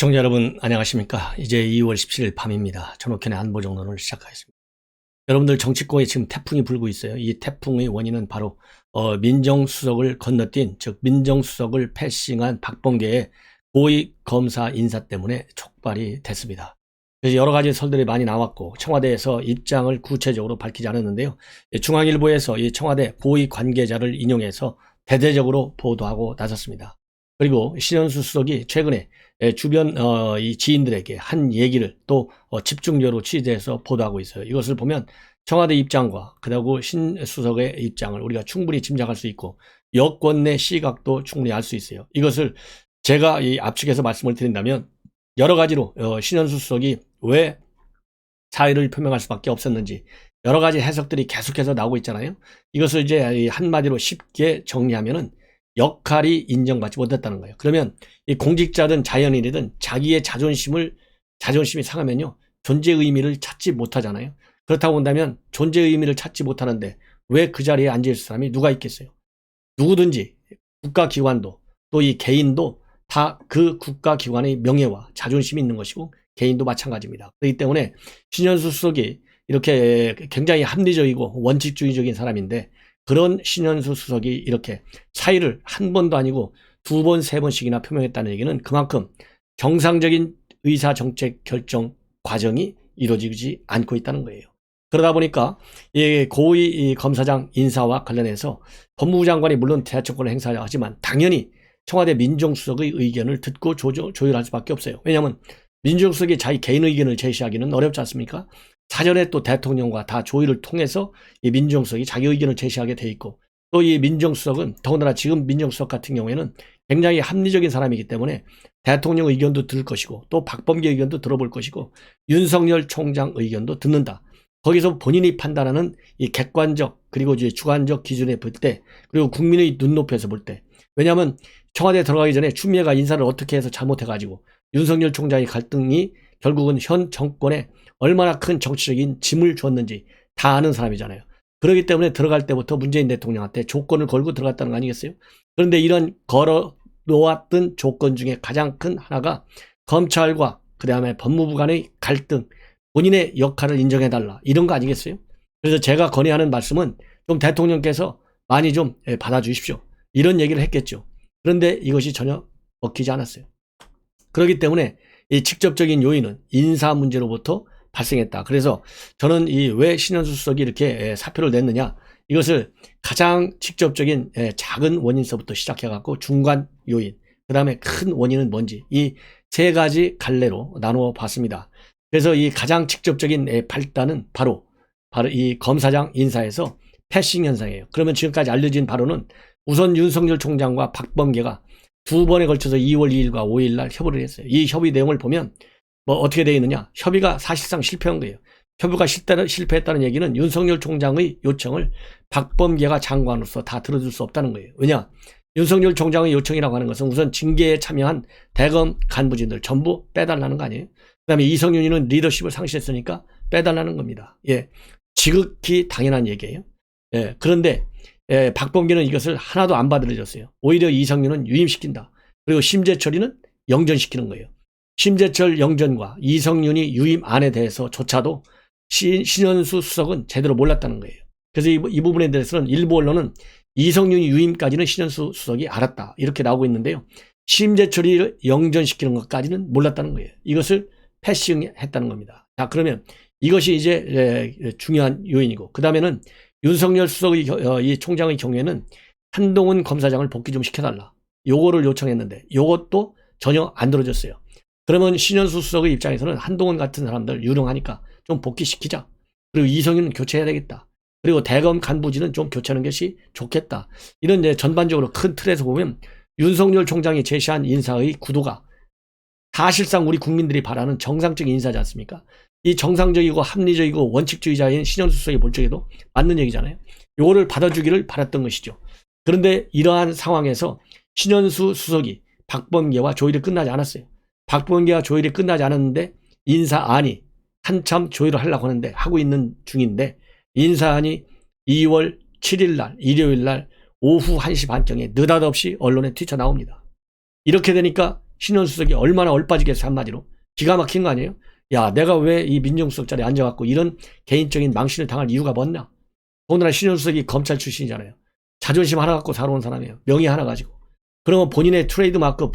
시청자 여러분 안녕하십니까. 이제 2월 17일 밤입니다. 전옥현의 안보정론을 시작하겠습니다. 여러분들 정치권에 지금 태풍이 불고 있어요. 이 태풍의 원인은 바로 민정수석을 건너뛴, 즉 민정수석을 패싱한 박범계의 고위 검사 인사 때문에 촉발이 됐습니다. 그래서 여러 가지 설들이 많이 나왔고 청와대에서 입장을 구체적으로 밝히지 않았는데요. 중앙일보에서 이 청와대 고위 관계자를 인용해서 대대적으로 보도하고 나섰습니다. 그리고 신현수 수석이 최근에 주변 이 지인들에게 한 얘기를 또 집중적으로 취재해서 보도하고 있어요. 이것을 보면 청와대 입장과 그리고 신 수석의 입장을 우리가 충분히 짐작할 수 있고 여권 내 시각도 충분히 알 수 있어요. 이것을 제가 이 압축해서 말씀을 드린다면 여러 가지로 신현수 수석이 왜 사의를 표명할 수밖에 없었는지 여러 가지 해석들이 계속해서 나오고 있잖아요. 이것을 이제 한마디로 쉽게 정리하면은 역할이 인정받지 못했다는 거예요. 그러면 이 공직자든 자연인이든 자기의 자존심이 상하면요 존재 의미를 찾지 못하잖아요. 그렇다고 본다면 존재 의미를 찾지 못하는데 왜 그 자리에 앉아있을 사람이 누가 있겠어요? 누구든지 국가기관도 또 이 개인도 다 그 국가기관의 명예와 자존심이 있는 것이고 개인도 마찬가지입니다. 그렇기 때문에 신현수 수석이 이렇게 굉장히 합리적이고 원칙주의적인 사람인데 그런 신현수 수석이 이렇게 사의를 한 번도 아니고 두 번, 세 번씩이나 표명했다는 얘기는 그만큼 정상적인 의사정책 결정 과정이 이루어지지 않고 있다는 거예요. 그러다 보니까 이 고위 검사장 인사와 관련해서 법무부 장관이 물론 대처권을 행사하지만 당연히 청와대 민정수석의 의견을 듣고 조율할 수밖에 없어요. 왜냐하면 민정수석이 자기 개인 의견을 제시하기는 어렵지 않습니까? 사전에 또 대통령과 다 조율을 통해서 이 민정수석이 자기 의견을 제시하게 돼 있고 또 이 민정수석은 더군다나 지금 민정수석 같은 경우에는 굉장히 합리적인 사람이기 때문에 대통령 의견도 들을 것이고 또 박범계 의견도 들어볼 것이고 윤석열 총장 의견도 듣는다. 거기서 본인이 판단하는 이 객관적 그리고 이제 주관적 기준에 볼 때 그리고 국민의 눈높이에서 볼 때 왜냐하면 청와대에 들어가기 전에 추미애가 인사를 어떻게 해서 잘못해가지고 윤석열 총장의 갈등이 결국은 현 정권에 얼마나 큰 정치적인 짐을 줬는지 다 아는 사람이잖아요. 그렇기 때문에 들어갈 때부터 문재인 대통령한테 조건을 걸고 들어갔다는 거 아니겠어요? 그런데 이런 걸어 놓았던 조건 중에 가장 큰 하나가 검찰과 그 다음에 법무부 간의 갈등, 본인의 역할을 인정해달라 이런 거 아니겠어요? 그래서 제가 건의하는 말씀은 좀 대통령께서 많이 좀 받아주십시오. 이런 얘기를 했겠죠. 그런데 이것이 전혀 먹히지 않았어요. 그렇기 때문에 이 직접적인 요인은 인사 문제로부터 발생했다. 그래서 저는 이 왜 신현수 수석이 이렇게 사표를 냈느냐 이것을 가장 직접적인 작은 원인서부터 시작해갖고 중간 요인 그 다음에 큰 원인은 뭔지 이 세 가지 갈래로 나누어 봤습니다. 그래서 이 가장 직접적인 발단은 바로 이 검사장 인사에서 패싱 현상이에요. 그러면 지금까지 알려진 바로는 우선 윤석열 총장과 박범계가 두 번에 걸쳐서 2월 2일과 5일 날 협의를 했어요. 이 협의 내용을 보면 뭐 어떻게 되어 있느냐 협의가 사실상 실패한 거예요. 협의가 실패했다는 얘기는 윤석열 총장의 요청을 박범계가 장관으로서 다 들어줄 수 없다는 거예요. 왜냐 윤석열 총장의 요청이라고 하는 것은 우선 징계에 참여한 대검 간부진들 전부 빼달라는 거 아니에요. 그 다음에 이성윤이는 리더십을 상실했으니까 빼달라는 겁니다. 예, 지극히 당연한 얘기예요. 예, 그런데 박범계는 이것을 하나도 안 받아들여졌어요. 오히려 이성윤은 유임시킨다. 그리고 심재철이는 영전시키는 거예요. 심재철 영전과 이성윤이 유임 안에 대해서조차도 신현수 수석은 제대로 몰랐다는 거예요. 그래서 이 부분에 대해서는 일부 언론은 이성윤이 유임까지는 신현수 수석이 알았다 이렇게 나오고 있는데요. 심재철이 영전시키는 것까지는 몰랐다는 거예요. 이것을 패싱했다는 겁니다. 자, 그러면 이것이 이제 중요한 요인이고 그 다음에는 윤석열 수석의 이 총장의 경우에는 한동훈 검사장을 복귀 좀 시켜달라. 요거를 요청했는데 요것도 전혀 안 들어줬어요. 그러면 신현수 수석의 입장에서는 한동훈 같은 사람들 유능하니까 좀 복귀시키자. 그리고 이성윤은 교체해야 되겠다. 그리고 대검 간부진은 좀 교체하는 것이 좋겠다. 이런 이제 전반적으로 큰 틀에서 보면 윤석열 총장이 제시한 인사의 구도가 사실상 우리 국민들이 바라는 정상적인 인사지 않습니까? 이 정상적이고 합리적이고 원칙주의자인 신현수 수석이 볼 적에도 맞는 얘기잖아요. 요거를 받아주기를 바랐던 것이죠. 그런데 이러한 상황에서 신현수 수석이 박범계와 조율이 끝나지 않았어요. 박범계와 조율이 끝나지 않았는데 인사안이 한참 조율을 하려고 하는데 하고 있는 중인데 인사안이 2월 7일 날 일요일 날 오후 1시 반경에 느닷없이 언론에 튀쳐나옵니다. 이렇게 되니까 신현수석이 얼마나 얼빠지겠어, 한마디로. 기가 막힌 거 아니에요? 야, 내가 왜 이 민정수석 자리에 앉아갖고 이런 개인적인 망신을 당할 이유가 뭐냐? 더군다나 신현수석이 검찰 출신이잖아요. 자존심 하나 갖고 살아온 사람이에요. 명예 하나 가지고. 그러면 본인의 트레이드마크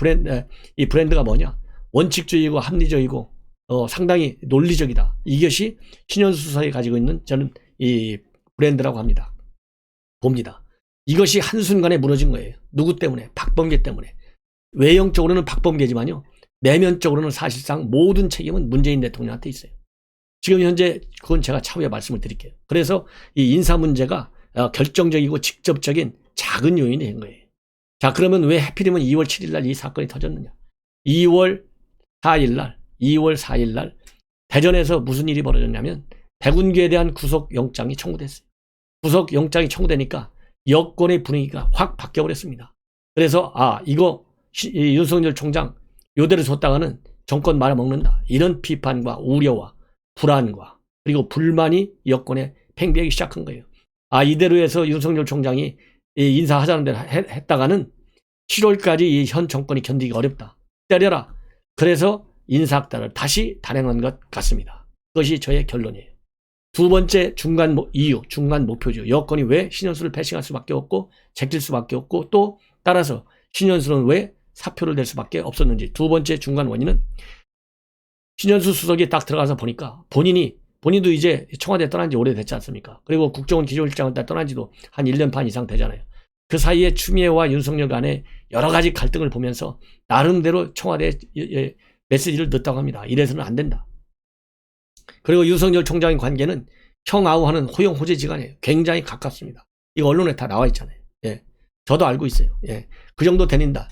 이 브랜드가 뭐냐? 원칙주의고 합리적이고 상당히 논리적이다. 이것이 신현수석이 가지고 있는 저는 이 브랜드라고 합니다. 봅니다. 이것이 한순간에 무너진 거예요. 누구 때문에? 박범계 때문에. 외형적으로는 박범계지만요. 내면적으로는 사실상 모든 책임은 문재인 대통령한테 있어요. 지금 현재 그건 제가 차후에 말씀을 드릴게요. 그래서 이 인사 문제가 결정적이고 직접적인 작은 요인이 된 거예요. 자, 그러면 왜 하필이면 2월 7일 날 이 사건이 터졌느냐? 2월 4일 날 대전에서 무슨 일이 벌어졌냐면 백운기에 대한 구속영장이 청구됐어요. 구속영장이 청구되니까 여권의 분위기가 확 바뀌어버렸습니다. 그래서 이거 윤석열 총장 요대로 줬다가는 정권 말아먹는다. 이런 비판과 우려와 불안과 그리고 불만이 여권에 팽배하기 시작한 거예요. 이대로 해서 윤석열 총장이 인사하자는 대로 했다가는 7월까지 이 현 정권이 견디기 어렵다. 때려라. 그래서 인사학단을 다시 단행한 것 같습니다. 그것이 저의 결론이에요. 두 번째 중간 목표죠. 여권이 왜 신현수를 패싱할 수밖에 없고 제낄 수밖에 없고 또 따라서 신현수는 왜 사표를 낼 수밖에 없었는지. 두 번째 중간 원인은 신현수 수석이 딱 들어가서 보니까 본인도 이제 청와대 떠난 지 오래됐지 않습니까? 그리고 국정원 기조실장을 떠난 지도 한 1년 반 이상 되잖아요. 그 사이에 추미애와 윤석열 간의 여러 가지 갈등을 보면서 나름대로 청와대에 메시지를 넣었다고 합니다. 이래서는 안 된다. 그리고 윤석열 총장의 관계는 형아우하는 호용호재지간이에요. 굉장히 가깝습니다. 이거 언론에 다 나와 있잖아요. 예. 저도 알고 있어요. 예. 그 정도 되는다.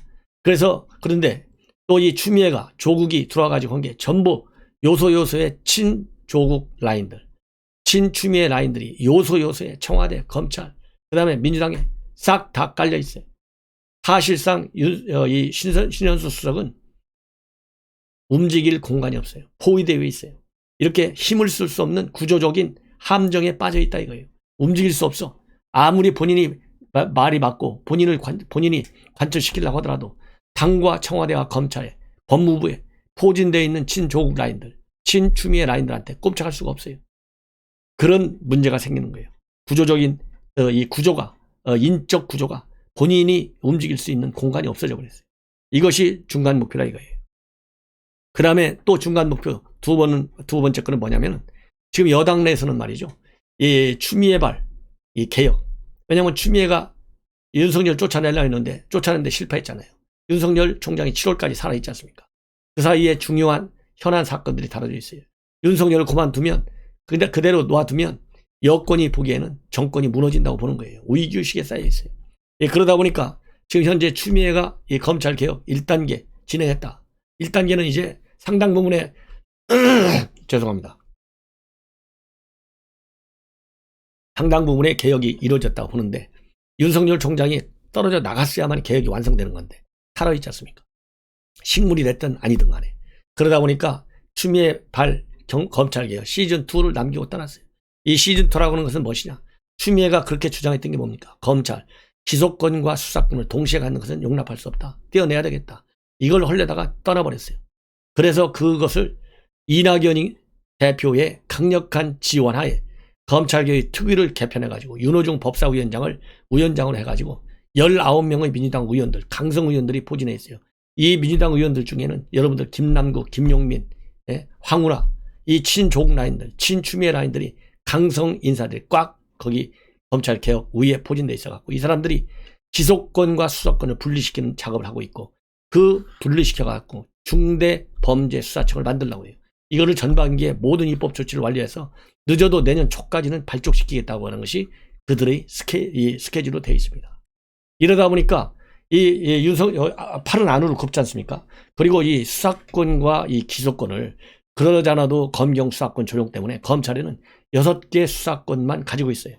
그런데 또 이 추미애가 조국이 들어와가지고 한 게 전부 요소요소의 친조국 라인들, 친추미애 라인들이 요소요소에 청와대, 검찰, 그 다음에 민주당에 싹 다 깔려 있어요. 사실상 이 신현수 수석은 움직일 공간이 없어요. 포위되어 있어요. 이렇게 힘을 쓸 수 없는 구조적인 함정에 빠져 있다 이거예요. 움직일 수 없어. 아무리 본인이 말이 맞고 본인이 관철시키려고 하더라도 당과 청와대와 검찰에 법무부에 포진되어 있는 친조국 라인들, 친추미애 라인들한테 꼼짝할 수가 없어요. 그런 문제가 생기는 거예요. 구조적인 이 구조가 인적 구조가 본인이 움직일 수 있는 공간이 없어져 버렸어요. 이것이 중간 목표라 이거예요. 그 다음에 또 중간 목표 두 번째 거는 뭐냐면 지금 여당 내에서는 말이죠. 이 추미애발, 이 개혁. 왜냐하면 추미애가 윤석열 쫓아내려고 했는데 쫓아내는데 실패했잖아요. 윤석열 총장이 7월까지 살아있지 않습니까? 그 사이에 중요한 현안 사건들이 다뤄져 있어요. 윤석열을 그만두면 근데 그대로 놔두면 여권이 보기에는 정권이 무너진다고 보는 거예요. 위기의식에 쌓여 있어요. 예, 그러다 보니까 지금 현재 추미애가 이 검찰개혁 1단계 진행했다. 1단계는 이제 상당 부분에 죄송합니다. 상당 부분의 개혁이 이루어졌다고 보는데 윤석열 총장이 떨어져 나갔어야만 개혁이 완성되는 건데 살아있지 않습니까? 식물이 됐든 아니든 간에. 그러다 보니까 추미애 검찰개혁 시즌2를 남기고 떠났어요. 이 시즌2라고 하는 것은 무엇이냐? 추미애가 그렇게 주장했던 게 뭡니까? 검찰, 기소권과 수사권을 동시에 갖는 것은 용납할 수 없다. 떼어내야 되겠다. 이걸 하려다가 떠나버렸어요. 그래서 그것을 이낙연 대표의 강력한 지원하에 검찰개혁 특위를 개편해가지고 윤호중 법사위원장을 위원장으로 해가지고 19명의 민주당 의원들, 강성 의원들이 포진해 있어요. 이 민주당 의원들 중에는 여러분들 김남국, 김용민, 황운하 이 친조국 라인들, 친추미애 라인들이 강성 인사들이 꽉 거기 검찰개혁 위에 포진돼 있어갖고 이 사람들이 기소권과 수사권을 분리시키는 작업을 하고 있고 그 분리시켜갖고 중대범죄수사청을 만들려고 해요. 이거를 전반기에 모든 입법 조치를 완료해서 늦어도 내년 초까지는 발족시키겠다고 하는 것이 그들의 스케줄로 되어 있습니다. 이러다 보니까 팔은 안으로 굽지 않습니까? 그리고 이 수사권과 이 기소권을 그러지 않아도 검경 수사권 조정 때문에 검찰에는 6개 수사권만 가지고 있어요.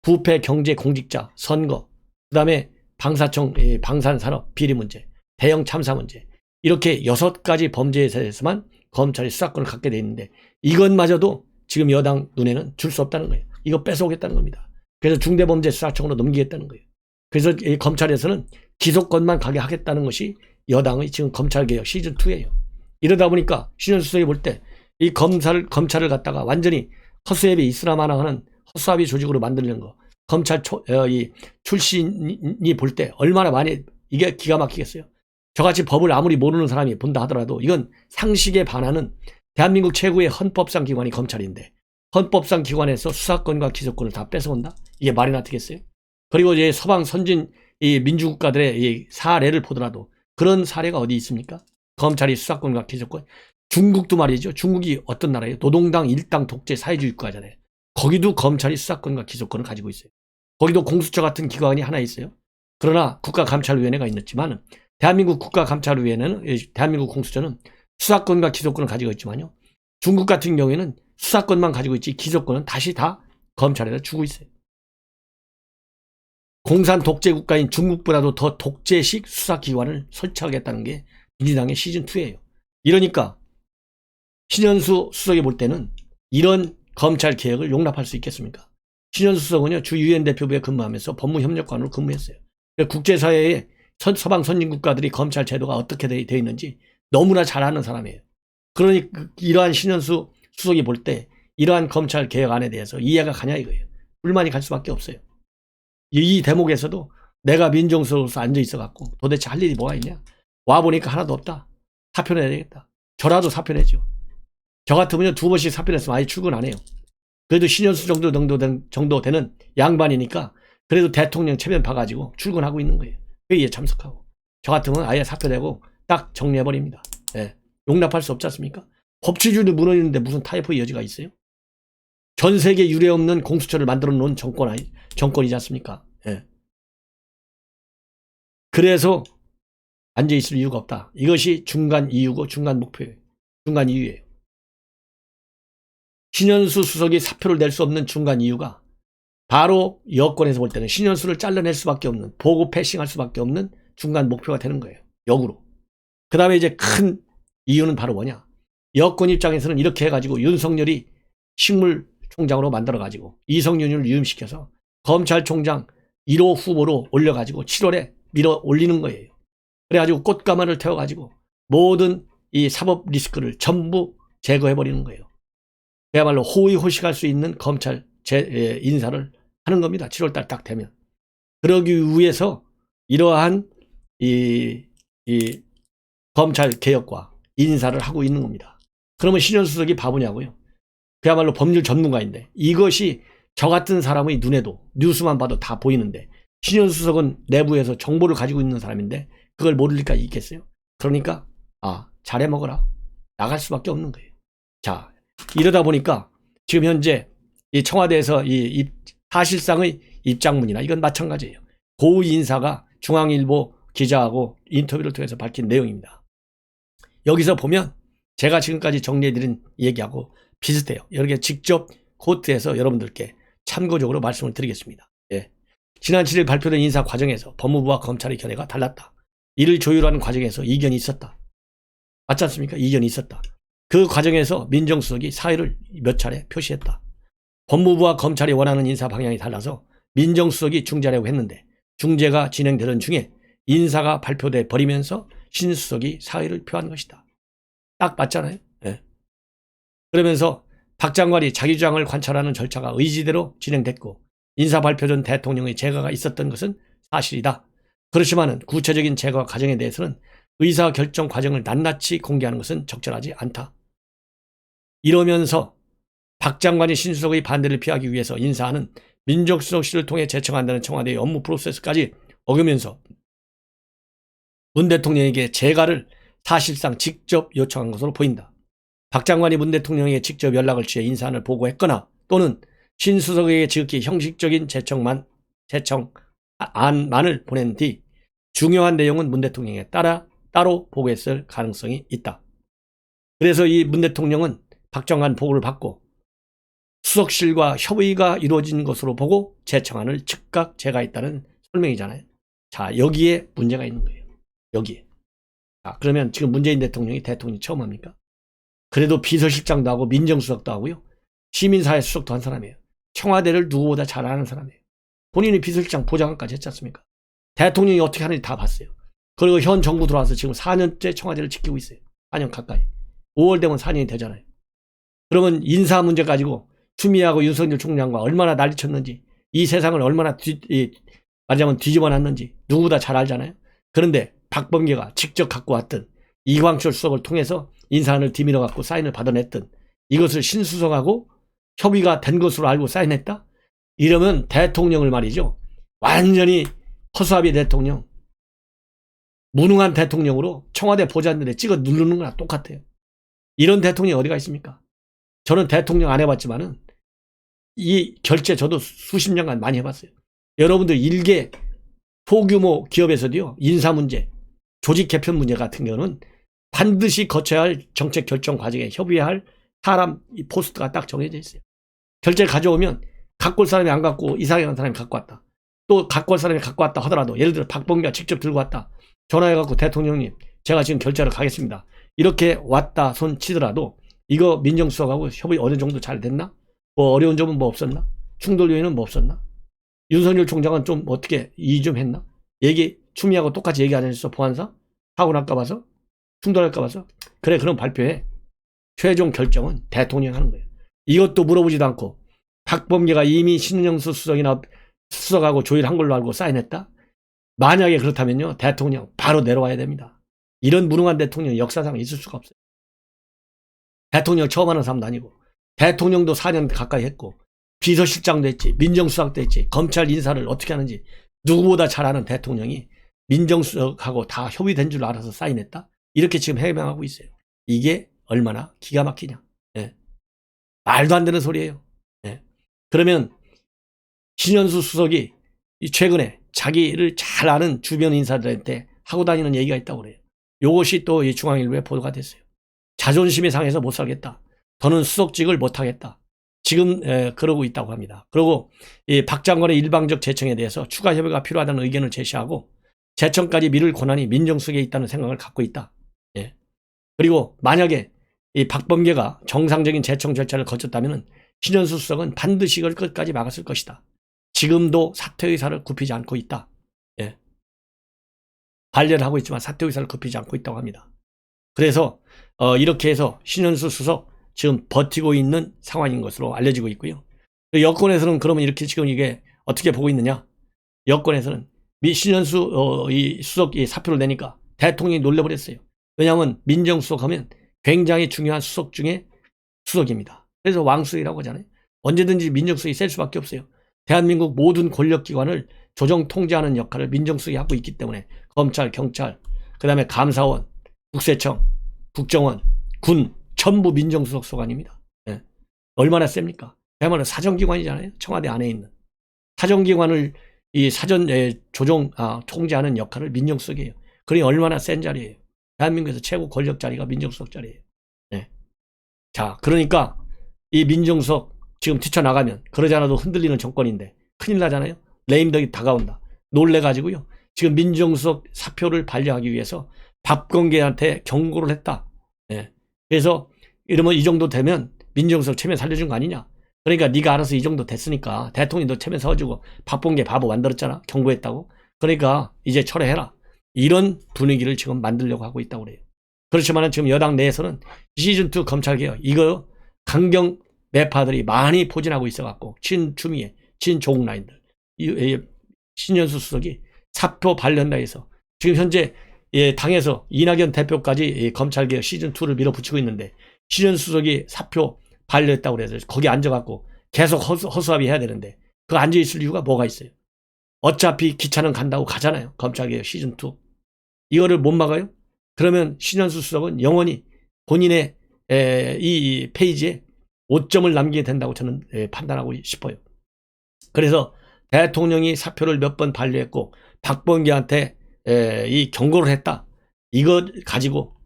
부패, 경제, 공직자, 선거, 그 다음에 방사청, 방산산업, 비리 문제, 대형 참사 문제 이렇게 6가지 범죄에 대해서만 검찰이 수사권을 갖게 돼 있는데 이것마저도 지금 여당 눈에는 줄 수 없다는 거예요. 이거 뺏어오겠다는 겁니다. 그래서 중대범죄수사청으로 넘기겠다는 거예요. 그래서 이 검찰에서는 기소권만 가게 하겠다는 것이 여당의 지금 검찰개혁 시즌2예요. 이러다 보니까 신현수 수석이 볼 때 이 검찰을 갖다가 완전히 허수아비 이슬람화나 하는 허수아비 조직으로 만들는 거. 검찰 이 출신이 볼 때 얼마나 많이 이게 기가 막히겠어요. 저같이 법을 아무리 모르는 사람이 본다 하더라도 이건 상식에 반하는 대한민국 최고의 헌법상 기관이 검찰인데 헌법상 기관에서 수사권과 기소권을 다 뺏어온다? 이게 말이나 되겠어요? 그리고 이제 서방 선진 이 민주국가들의 이 사례를 보더라도 그런 사례가 어디 있습니까? 검찰이 수사권과 기소권. 중국도 말이죠. 중국이 어떤 나라예요? 노동당 일당 독재 사회주의 국가잖아요. 거기도 검찰이 수사권과 기소권을 가지고 있어요. 거기도 공수처 같은 기관이 하나 있어요. 그러나 국가감찰위원회가 있지만 대한민국 국가감찰위원회는 대한민국 공수처는 수사권과 기소권을 가지고 있지만요. 중국 같은 경우에는 수사권만 가지고 있지 기소권은 다시 다 검찰에다 주고 있어요. 공산 독재 국가인 중국보다도 더 독재식 수사기관을 설치하겠다는 게 민주당의 시즌2예요. 이러니까 신현수 수석이 볼 때는 이런 검찰 개혁을 용납할 수 있겠습니까? 신현수 수석은요, 주 유엔 대표부에 근무하면서 법무협력관으로 근무했어요. 국제사회의 서방 선진국가들이 검찰 제도가 어떻게 되어 있는지 너무나 잘 아는 사람이에요. 그러니 이러한 신현수 수석이 볼 때 이러한 검찰 개혁안에 대해서 이해가 가냐 이거예요. 불만이 갈 수밖에 없어요. 이 대목에서도 내가 민정수석으로서 앉아 있어갖고 도대체 할 일이 뭐가 있냐? 와보니까 하나도 없다. 사표 내야 되겠다. 저라도 사표 내죠. 저 같으면 2번씩 사표 냈으면 아예 출근 안 해요. 그래도 신현수 정도 되는 양반이니까 그래도 대통령 체면 봐가지고 출근하고 있는 거예요. 회의에 참석하고. 저 같으면 아예 사표 내고 딱 정리해버립니다. 예. 용납할 수 없지 않습니까? 법치주의를 무너지는데 무슨 타협의 여지가 있어요? 전 세계 유례 없는 공수처를 만들어 놓은 정권이지 않습니까? 예. 그래서 앉아있을 이유가 없다. 이것이 중간 이유고 중간 목표예요. 중간 이유예요. 신현수 수석이 사표를 낼 수 없는 중간 이유가 바로 여권에서 볼 때는 신현수를 잘라낼 수밖에 없는, 보고 패싱할 수밖에 없는 중간 목표가 되는 거예요. 역으로. 그 다음에 이제 큰 이유는 바로 뭐냐. 여권 입장에서는 이렇게 해가지고 윤석열이 식물총장으로 만들어가지고 이성윤을 유임시켜서 검찰총장 1호 후보로 올려가지고 7월에 밀어 올리는 거예요. 그래가지고 꽃가마를 태워가지고 모든 이 사법 리스크를 전부 제거해버리는 거예요. 그야말로 호의호식할 수 있는 검찰 인사를 하는 겁니다. 7월달 딱 되면. 그러기 위해서 이러한 이 검찰 개혁과 인사를 하고 있는 겁니다. 그러면 신현수 수석이 바보냐고요? 그야말로 법률 전문가인데 이것이 저 같은 사람의 눈에도 뉴스만 봐도 다 보이는데 신현수 수석은 내부에서 정보를 가지고 있는 사람인데 그걸 모를 리가 있겠어요? 그러니까 잘해 먹어라. 나갈 수밖에 없는 거예요. 자, 이러다 보니까 지금 현재 이 청와대에서 이 사실상의 입장문이나 이건 마찬가지예요. 고 인사가 중앙일보 기자하고 인터뷰를 통해서 밝힌 내용입니다. 여기서 보면 제가 지금까지 정리해드린 얘기하고 비슷해요. 이렇게 직접 코트에서 여러분들께 참고적으로 말씀을 드리겠습니다. 예. 지난 7일 발표된 인사 과정에서 법무부와 검찰의 견해가 달랐다. 이를 조율하는 과정에서 이견이 있었다. 맞지 않습니까? 이견이 있었다. 그 과정에서 민정수석이 사의를 몇 차례 표시했다. 법무부와 검찰이 원하는 인사 방향이 달라서 민정수석이 중재하려고 했는데 중재가 진행되던 중에 인사가 발표돼 버리면서 신수석이 사의를 표한 것이다. 딱 맞잖아요. 네. 그러면서 박 장관이 자기 주장을 관찰하는 절차가 의지대로 진행됐고 인사 발표 전 대통령의 제거가 있었던 것은 사실이다. 그렇지만 구체적인 제거 과정에 대해서는 의사결정 과정을 낱낱이 공개하는 것은 적절하지 않다. 이러면서 박 장관이 신수석의 반대를 피하기 위해서 인사하는 민정수석실을 통해 제청한다는 청와대의 업무 프로세스까지 어기면서 문 대통령에게 재가를 사실상 직접 요청한 것으로 보인다. 박 장관이 문 대통령에게 직접 연락을 취해 인사안을 보고했거나 또는 신수석에게 지극히 형식적인 제청안만을 보낸 뒤 중요한 내용은 문 대통령에게 따로 보고했을 가능성이 있다. 그래서 이 문 대통령은 박 장관 보고를 받고 수석실과 협의가 이루어진 것으로 보고 제청안을 즉각 제거했다는 설명이잖아요. 자, 여기에 문제가 있는 거예요. 여기에. 자, 그러면 지금 문재인 대통령이 대통령 처음 합니까? 그래도 비서실장도 하고 민정수석도 하고요. 시민사회 수석도 한 사람이에요. 청와대를 누구보다 잘 아는 사람이에요. 본인이 비서실장 보좌관까지 했지 않습니까? 대통령이 어떻게 하는지 다 봤어요. 그리고 현 정부 들어와서 지금 4년째 청와대를 지키고 있어요. 4년 가까이. 5월 되면 4년이 되잖아요. 그러면 인사 문제 가지고 추미애하고 윤석열 총장과 얼마나 난리쳤는지, 이 세상을 얼마나 말하자면 뒤집어 놨는지 누구보다 잘 알잖아요. 그런데 박범계가 직접 갖고 왔던 이광철 수석을 통해서 인사안을 뒤밀어 갖고 사인을 받아냈던 이것을 신수석하고 협의가 된 것으로 알고 사인했다? 이러면 대통령을 말이죠. 완전히 허수아비 대통령, 무능한 대통령으로 청와대 보좌관들에 찍어 누르는 거랑 똑같아요. 이런 대통령이 어디가 있습니까? 저는 대통령 안 해봤지만은 이 결제 저도 수십 년간 많이 해봤어요. 여러분들 일개 소규모 기업에서도요, 인사 문제, 조직 개편 문제 같은 경우는 반드시 거쳐야 할 정책 결정 과정에 협의해야 할 사람 이 포스트가 딱 정해져 있어요. 결제를 가져오면 갖고 올 사람이 안 갖고 이상한 사람이 갖고 왔다. 또 갖고 올 사람이 갖고 왔다 하더라도 예를 들어 박범계가 직접 들고 왔다. 전화해갖고 대통령님 제가 지금 결제하러 가겠습니다. 이렇게 왔다 손 치더라도 이거 민정수석하고 협의 어느 정도 잘 됐나? 뭐 어려운 점은 뭐 없었나? 충돌 요인은 뭐 없었나? 윤석열 총장은 좀 어떻게 이의 좀 했나? 얘기 추미애하고 똑같이 얘기 안 했어? 보안사? 사고 날까 봐서? 충돌할까 봐서? 그래 그럼 발표해. 최종 결정은 대통령이 하는 거예요. 이것도 물어보지도 않고 박범계가 이미 신은영수 수석이나 수석하고 조율한 걸로 알고 사인했다? 만약에 그렇다면요, 대통령 바로 내려와야 됩니다. 이런 무능한 대통령 역사상 있을 수가 없어요. 대통령 처음 하는 사람도 아니고, 대통령도 4년 가까이 했고, 비서실장도 했지, 민정수석도 했지, 검찰 인사를 어떻게 하는지 누구보다 잘 아는 대통령이 민정수석하고 다 협의된 줄 알아서 사인했다? 이렇게 지금 해명하고 있어요. 이게 얼마나 기가 막히냐. 예. 말도 안 되는 소리예요. 예. 그러면 신현수 수석이 최근에 자기를 잘 아는 주변 인사들한테 하고 다니는 얘기가 있다고 그래요. 이것이 또 이 중앙일보에 보도가 됐어요. 자존심이 상해서 못 살겠다. 더는 수석직을 못 하겠다. 지금 그러고 있다고 합니다. 그리고 이 박 장관의 일방적 재청에 대해서 추가 협의가 필요하다는 의견을 제시하고 재청까지 미룰 권한이 민정수석에 있다는 생각을 갖고 있다. 예. 그리고 만약에 이 박범계가 정상적인 재청 절차를 거쳤다면 신현수 수석은 반드시 이걸 끝까지 막았을 것이다. 지금도 사퇴 의사를 굽히지 않고 있다. 예. 반려를 하고 있지만 사퇴 의사를 굽히지 않고 있다고 합니다. 그래서 이렇게 해서 신현수 수석 지금 버티고 있는 상황인 것으로 알려지고 있고요. 여권에서는 그러면 이렇게 지금 이게 어떻게 보고 있느냐? 여권에서는 신현수 이 수석이 사표를 내니까 대통령이 놀래버렸어요. 왜냐하면 민정수석 하면 굉장히 중요한 수석 중에 수석입니다. 그래서 왕수석이라고 하잖아요. 언제든지 민정수석이 셀 수밖에 없어요. 대한민국 모든 권력기관을 조정 통제하는 역할을 민정수석이 하고 있기 때문에 검찰, 경찰, 그 다음에 감사원, 국세청, 국정원, 군 전부 민정수석 소관입니다. 예. 얼마나 셉니까? 그야말로 사정기관이잖아요. 청와대 안에 있는 사정기관을 이 사전 조정 통제하는 역할을 민정수석이에요. 그러니 얼마나 센 자리예요. 대한민국에서 최고 권력 자리가 민정수석 자리예요. 예. 자, 그러니까 이 민정수석 지금 뛰쳐나가면 그러지 않아도 흔들리는 정권인데 큰일 나잖아요. 레임덕이 다가온다. 놀래가지고요. 지금 민정수석 사표를 반려하기 위해서 박범계한테 경고를 했다. 예. 그래서 이러면 이 정도 되면 민정수석 체면 살려준 거 아니냐. 그러니까 네가 알아서 이 정도 됐으니까 대통령이 너 체면 서주고 박범계 바보 만들었잖아. 경고했다고. 그러니까 이제 철회해라. 이런 분위기를 지금 만들려고 하고 있다고 그래요. 그렇지만 지금 여당 내에서는 시즌2 검찰개혁 이거 강경 매파들이 많이 포진하고 있어갖고 친추미애, 친조국 라인들 신현수 수석이 사표 반려한다 해서 지금 현재 당에서 이낙연 대표까지 검찰개혁 시즌2를 밀어붙이고 있는데 신현수 수석이 사표 반려했다고 그래서 거기 앉아갖고 계속 허수아비 해야 되는데 그 앉아있을 이유가 뭐가 있어요? 어차피 기차는 간다고 가잖아요. 검찰개혁 시즌2 이거를 못 막아요? 그러면 신현수 수석은 영원히 본인의 이 페이지에 5점을 남기게 된다고 저는 판단하고 싶어요. 그래서 대통령이 사표를 몇 번 반려했고 박범계한테 이 경고를 했다. 이거 가지고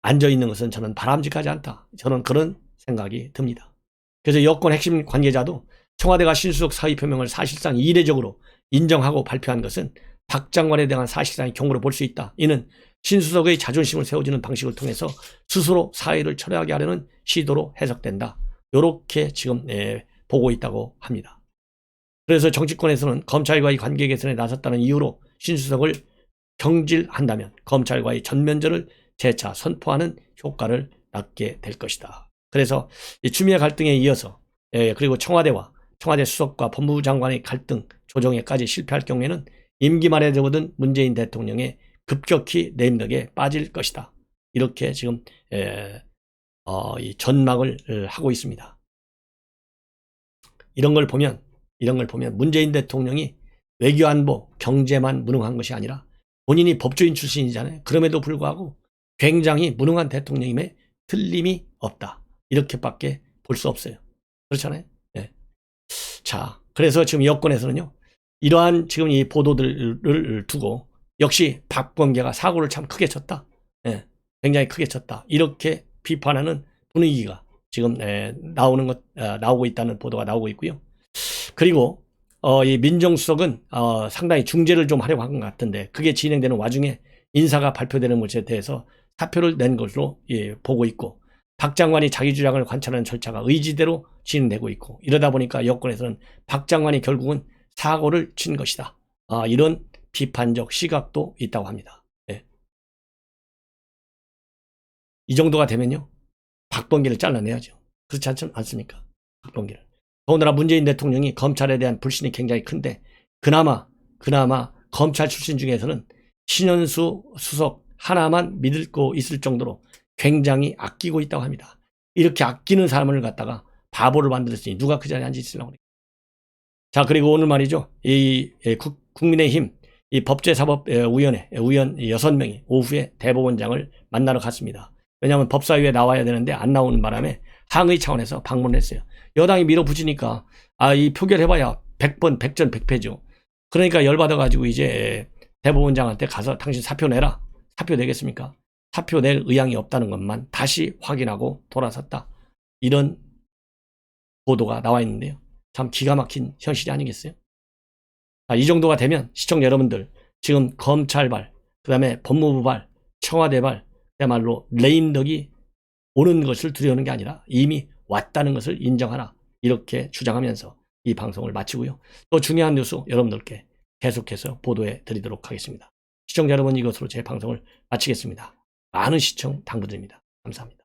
앉아있는 것은 저는 바람직하지 않다. 저는 그런 생각이 듭니다. 그래서 여권 핵심 관계자도 청와대가 신수석 사의 표명을 사실상 이례적으로 인정하고 발표한 것은 박 장관에 대한 사실상의 경고로 볼 수 있다. 이는 신수석의 자존심을 세워주는 방식을 통해서 스스로 사의를 철회하게 하려는 시도로 해석된다. 이렇게 지금 보고 있다고 합니다. 그래서 정치권에서는 검찰과의 관계 개선에 나섰다는 이유로 신수석을 경질한다면 검찰과의 전면전을 재차 선포하는 효과를 낳게 될 것이다. 그래서 이 추미애 갈등에 이어서 그리고 청와대 수석과 법무부 장관의 갈등 조정에까지 실패할 경우에는 임기 말에 접어든 문재인 대통령의 급격히 내임덕에 빠질 것이다. 이렇게 지금 이 전망을 하고 있습니다. 이런 걸 보면 문재인 대통령이 외교안보, 경제만 무능한 것이 아니라 본인이 법조인 출신이잖아요. 그럼에도 불구하고 굉장히 무능한 대통령임에 틀림이 없다. 이렇게밖에 볼 수 없어요. 그렇잖아요. 네. 자, 그래서 지금 여권에서는요, 이러한 지금 이 보도들을 두고 역시 박범계가 사고를 참 크게 쳤다. 네. 굉장히 크게 쳤다. 이렇게 비판하는 분위기가 지금 나오고 있다는 보도가 나오고 있고요. 그리고 이 민정수석은 상당히 중재를 좀 하려고 한 것 같은데 그게 진행되는 와중에 인사가 발표되는 것에 대해서 사표를 낸 것으로 보고 있고, 박 장관이 자기 주장을 관찰하는 절차가 의지대로 진행되고 있고, 이러다 보니까 여권에서는 박 장관이 결국은 사고를 친 것이다. 이런 비판적 시각도 있다고 합니다. 네. 이 정도가 되면요, 박범계를 잘라내야죠. 그렇지 않습니까? 박범계를. 더군다나 문재인 대통령이 검찰에 대한 불신이 굉장히 큰데 그나마 검찰 출신 중에서는 신현수 수석 하나만 믿고 있을 정도로 굉장히 아끼고 있다고 합니다. 이렇게 아끼는 사람을 갖다가 바보를 만들었으니 누가 그 자리에 앉아있으려고 그래요. 자, 그리고 오늘 말이죠, 국민의힘 이 법제사법위원회 의원 6명이 오후에 대법원장을 만나러 갔습니다. 왜냐하면 법사위에 나와야 되는데 안 나오는 바람에 항의 차원에서 방문을 했어요. 여당이 밀어붙이니까 이 표결해봐야 100번 100전 100패죠. 그러니까 열받아가지고 이제 대법원장한테 가서 당신 사표 내라. 사표 내겠습니까? 사표 낼 의향이 없다는 것만 다시 확인하고 돌아섰다. 이런 보도가 나와 있는데요. 참 기가 막힌 현실이 아니겠어요? 이 정도가 되면 시청자 여러분들, 지금 검찰발, 그 다음에 법무부발, 청와대발, 그야말로 레임덕이 오는 것을 두려우는 게 아니라 이미 왔다는 것을 인정하라. 이렇게 주장하면서 이 방송을 마치고요. 또 중요한 뉴스 여러분들께 계속해서 보도해 드리도록 하겠습니다. 시청자 여러분, 이것으로 제 방송을 마치겠습니다. 많은 시청 당부드립니다. 감사합니다.